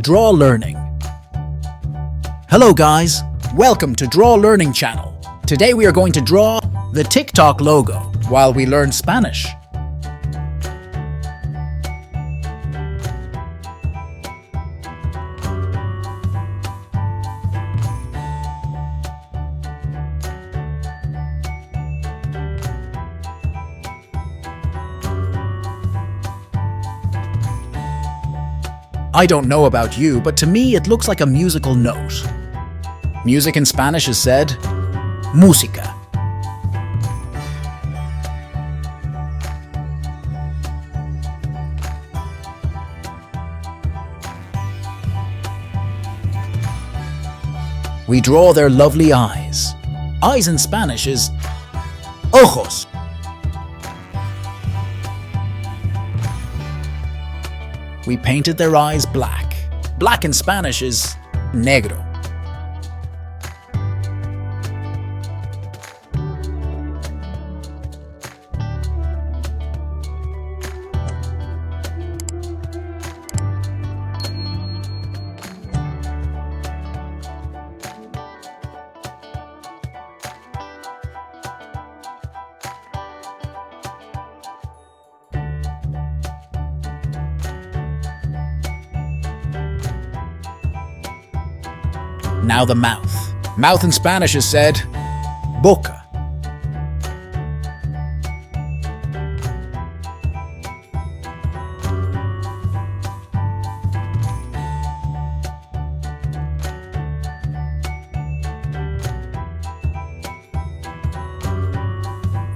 Draw Learning. Hello guys, welcome to Draw Learning channel. Today we are going to draw the TIK TOK logo while we learn Spanish. I don't know about you, but to me it looks like a musical note. Music in Spanish is said, MÚSICA. We draw their lovely eyes. Eyes in Spanish is OJOS. We painted their eyes black. Black in Spanish is NEGRO. Now the mouth. Mouth in Spanish is said, BOCA.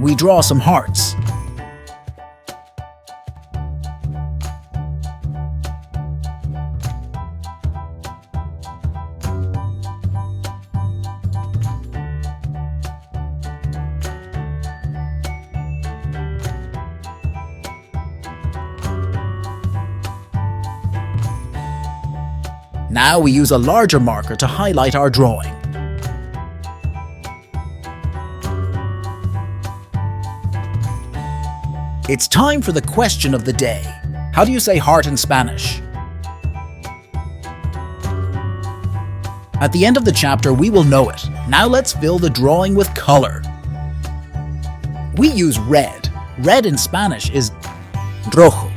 We draw some hearts. Now we use a larger marker to highlight our drawing. It's time for the question of the day. How do you say heart in Spanish? At the end of the chapter, we will know it. Now let's fill the drawing with color. We use red. Red in Spanish is rojo.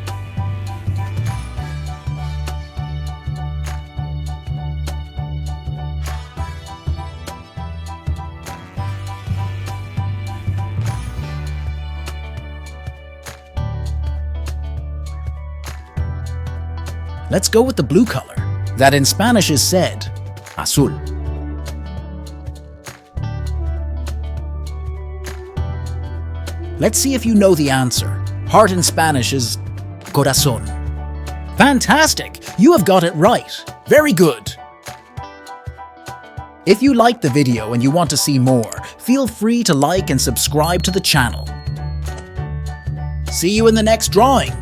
Let's go with the blue color, that in Spanish is said, AZUL. Let's see if you know the answer. Heart in Spanish is CORAZÓN. Fantastic! You have got it right. Very good. If you liked the video and you want to see more, feel free to like and subscribe to the channel. See you in the next drawing.